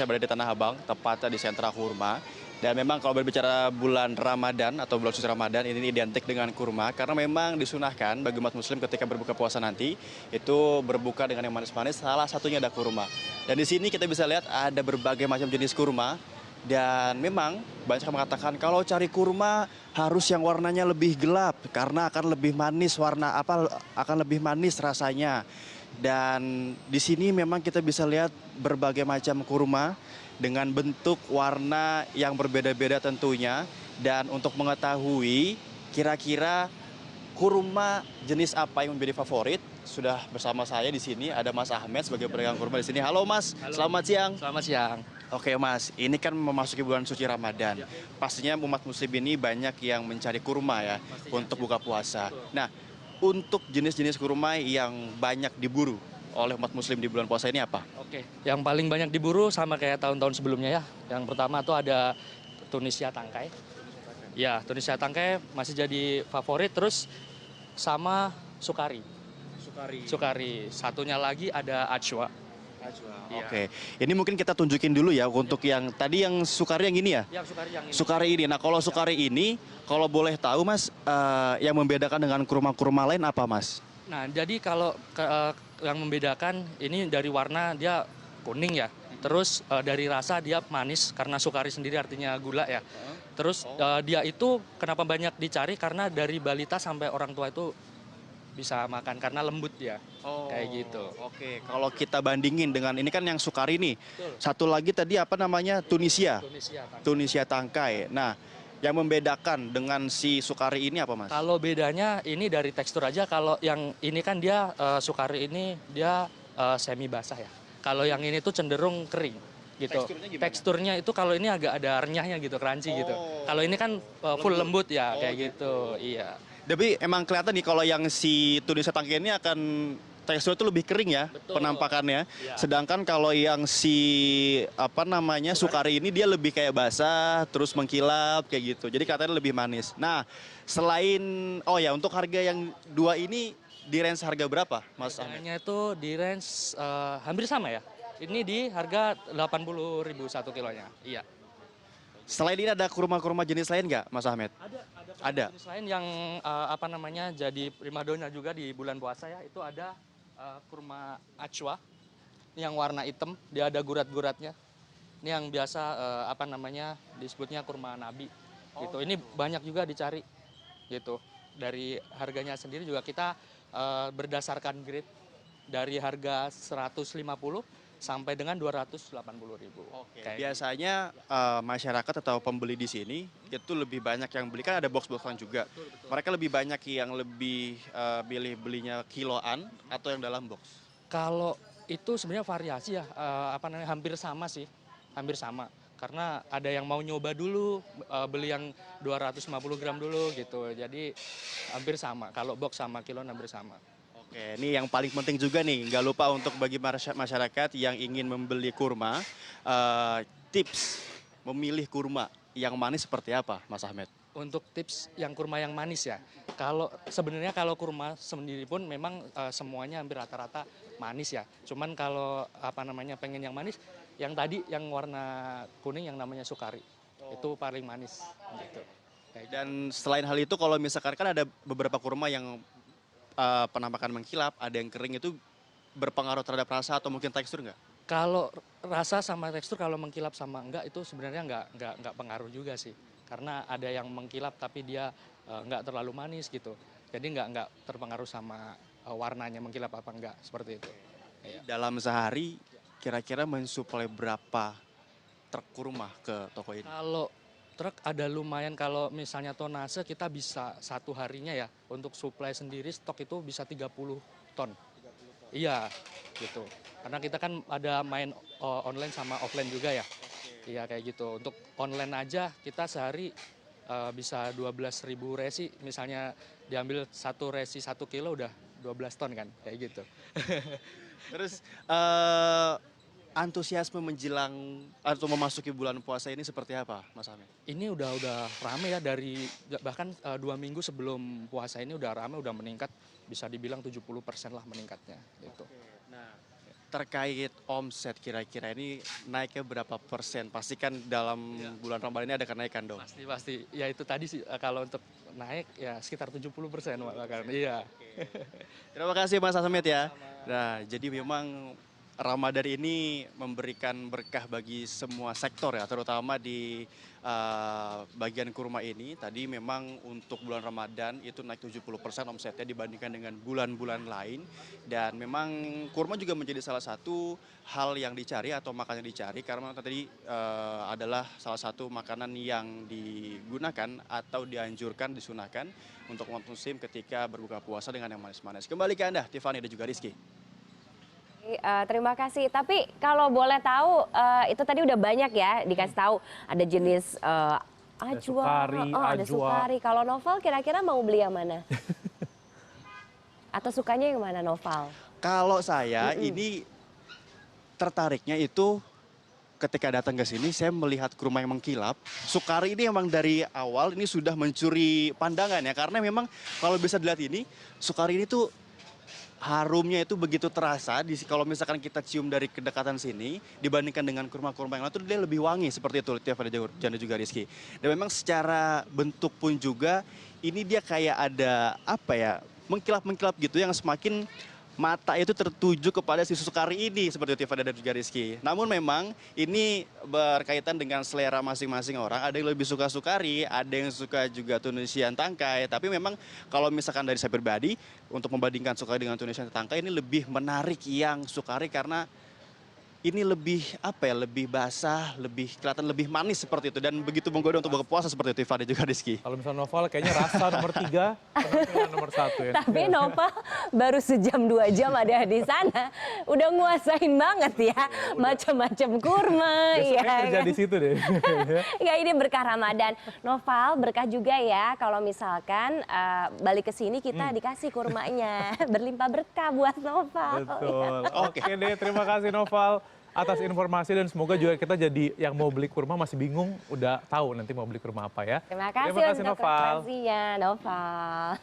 Saya berada di Tanah Abang, tepatnya di sentra kurma. Dan memang kalau berbicara bulan Ramadan atau bulan suci Ramadan, ini identik dengan kurma. Karena memang disunahkan bagi umat muslim ketika berbuka puasa nanti, itu berbuka dengan yang manis-manis, salah satunya ada kurma. Dan di sini kita bisa lihat ada berbagai macam jenis kurma. Dan memang banyak yang mengatakan kalau cari kurma harus yang warnanya lebih gelap karena akan lebih manis akan lebih manis rasanya. Dan di sini memang kita bisa lihat berbagai macam kurma dengan bentuk warna yang berbeda-beda tentunya. Dan untuk mengetahui kira-kira kurma jenis apa yang menjadi favorit, sudah bersama saya di sini ada Mas Ahmed sebagai pedagang kurma di sini. Halo Mas, Halo. selamat siang. Selamat siang. Oke Mas, ini kan memasuki bulan suci Ramadan. Ya. Pastinya umat muslim ini banyak yang mencari kurma ya Pastinya, untuk ya. buka puasa. Betul. Nah, untuk jenis-jenis kurma yang banyak diburu oleh umat muslim di bulan puasa ini apa? Oke, yang paling banyak diburu sama kayak tahun-tahun sebelumnya ya. Yang pertama tuh ada Tunisia tangkai. Ya, Tunisia tangkai masih jadi favorit, terus sama Sukari. Sukari. Satunya lagi ada Ajwa. Iya. Oke, ini mungkin kita tunjukin dulu ya untuk yang tadi yang Sukari yang ini ya. Ya, Sukari yang ini. Sukari ini. Nah, kalau Sukari ini, kalau boleh tahu Mas, yang membedakan dengan kurma-kurma lain apa Mas? Nah, jadi kalau yang membedakan ini dari warna dia kuning ya. Terus dari rasa dia manis karena Sukari sendiri artinya gula ya. Terus dia itu kenapa banyak dicari karena dari balita sampai orang tua itu bisa makan karena lembut ya. Kayak gitu. Oke, kalau kita bandingin dengan ini kan yang Sukari nih. Betul. Satu lagi tadi apa namanya? Tunisia. Tunisia tangkai. Tunisia tangkai. Nah, yang membedakan dengan si Sukari ini apa Mas? Kalau bedanya ini dari tekstur aja. Kalau yang ini kan dia Sukari ini dia semi basah ya. Kalau yang ini tuh cenderung kering gitu. Teksturnya gimana? Teksturnya itu kalau ini agak ada renyahnya gitu, crunchy gitu. Kalau ini kan full lembut ya kayak gitu. Iya. Tapi emang kelihatan nih kalau yang si Tunisia tangkai ini akan teksturnya itu lebih kering ya. Betul. Penampakannya. Iya. Sedangkan kalau yang si apa namanya Sukari ini dia lebih kayak basah, terus mengkilap kayak gitu. Jadi katanya lebih manis. Nah, selain untuk harga yang dua ini di range harga berapa, Mas Ahmed? Harganya itu di range hampir sama ya. Ini di harga 80.000 satu kilonya. Iya. Selain ini ada kurma-kurma jenis lain nggak, Mas Ahmed? Ada. Jenis lain yang jadi primadona juga di bulan puasa ya, itu ada kurma Ajwa yang warna hitam, dia ada gurat-guratnya. Ini yang biasa disebutnya kurma Nabi gitu. Ini banyak juga dicari gitu. Dari harganya sendiri juga kita berdasarkan grade dari harga 150 sampai dengan 280.000. Oke. Biasanya masyarakat atau pembeli di sini itu lebih banyak yang beli, kan ada box-boxan juga. Betul. Mereka lebih banyak yang lebih pilih belinya kiloan atau yang dalam box. Kalau itu sebenarnya variasi ya, hampir sama sih, hampir sama. Karena ada yang mau nyoba dulu, beli yang 250 gram dulu gitu. Jadi hampir sama, kalau box sama kiloan hampir sama. Oke, ini yang paling penting juga nih, nggak lupa untuk bagi masyarakat yang ingin membeli kurma, tips memilih kurma yang manis seperti apa, Mas Ahmed? Untuk tips yang kurma yang manis ya, sebenarnya kalau kurma sendiri pun memang semuanya hampir rata-rata manis ya. Cuman kalau pengen yang manis, yang tadi yang warna kuning yang namanya Sukari, itu paling manis gitu. Dan selain hal itu, kalau misalkan kan ada beberapa kurma yang penampakan mengkilap, ada yang kering, itu berpengaruh terhadap rasa atau mungkin tekstur nggak? Kalau rasa sama tekstur, kalau mengkilap sama enggak itu sebenarnya nggak pengaruh juga sih. Karena ada yang mengkilap tapi dia nggak terlalu manis gitu. Jadi nggak terpengaruh sama warnanya mengkilap apa enggak, seperti itu. Iya. Dalam sehari kira-kira mensuplai berapa truk kurma ke toko ini? Kalau truk ada lumayan, kalau misalnya tonase kita bisa satu harinya ya untuk supply sendiri stok itu bisa 30 ton. Iya, gitu. Karena kita kan ada main online sama offline juga ya. Iya kayak gitu. Untuk online aja kita sehari bisa 12.000 resi. Misalnya diambil satu resi 1 kilo udah 12 ton kan, kayak gitu. Terus antusiasme menjelang atau memasuki bulan puasa ini seperti apa, Mas Ahmed? Ini udah rame ya, dari bahkan 2 minggu sebelum puasa ini udah rame, udah meningkat, bisa dibilang 70% lah meningkatnya gitu. Nah, terkait omset kira-kira ini naiknya berapa persen? Pastikan dalam bulan Ramadan ini ada kenaikan dong. Pasti. Ya itu tadi sih kalau untuk naik ya sekitar 70% bahkan. Iya. Terima kasih Mas Asmit ya. Nah, jadi memang Ramadan ini memberikan berkah bagi semua sektor ya, terutama di bagian kurma ini. Tadi memang untuk bulan Ramadan itu naik 70% omsetnya dibandingkan dengan bulan-bulan lain. Dan memang kurma juga menjadi salah satu hal yang dicari atau makanan yang dicari karena tadi adalah salah satu makanan yang digunakan atau dianjurkan, disunahkan untuk umat muslim ketika berbuka puasa dengan yang manis-manis. Kembali ke Anda, Tiffany dan juga Rizky. Terima kasih. Tapi kalau boleh tahu, itu tadi udah banyak ya dikasih tahu. Ada jenis ajwa, ada sukari. Kalau Noval kira-kira mau beli yang mana? Atau sukanya yang mana Noval? Kalau saya ini tertariknya itu ketika datang ke sini saya melihat kurma yang mengkilap. Sukari ini memang dari awal ini sudah mencuri pandangan ya karena memang kalau bisa dilihat ini Sukari ini tuh harumnya itu begitu terasa kalau misalkan kita cium dari kedekatan sini dibandingkan dengan kurma-kurma yang lain tuh dia lebih wangi seperti itu Tiff dan juga Rizky. Dan memang secara bentuk pun juga ini dia kayak ada apa ya mengkilap-mengkilap gitu yang semakin mata itu tertuju kepada si Sukari ini seperti itu Tiff dan juga Rizky. Namun memang ini berkaitan dengan selera masing-masing orang. Ada yang lebih suka Sukari, ada yang suka juga Tunisian tangkai. Tapi memang kalau misalkan dari saya pribadi untuk membandingkan Sukari dengan Tunisian tangkai ini lebih menarik yang Sukari karena ini lebih apa ya, lebih basah, lebih kelihatan lebih manis seperti itu dan begitu menggoda untuk buka puasa seperti itu Tiffany juga Rizky. Kalau misalnya Noval kayaknya rasa nomor 3, penampilan nomor 1 ya. Tapi Noval baru sejam 2 jam ada di sana, udah nguasain banget ya macam-macam kurma. Besoknya Ya, kerja kan? di situ deh. Ya ini berkah Ramadan. Noval berkah juga ya kalau misalkan balik ke sini kita dikasih kurmanya. Berlimpah berkah buat Noval. Betul. Oke deh, terima kasih Noval atas informasi dan semoga juga kita jadi yang mau beli kurma masih bingung, udah tahu nanti mau beli kurma apa ya. Terima kasih Terima kasih untuk Noval. referensinya Noval.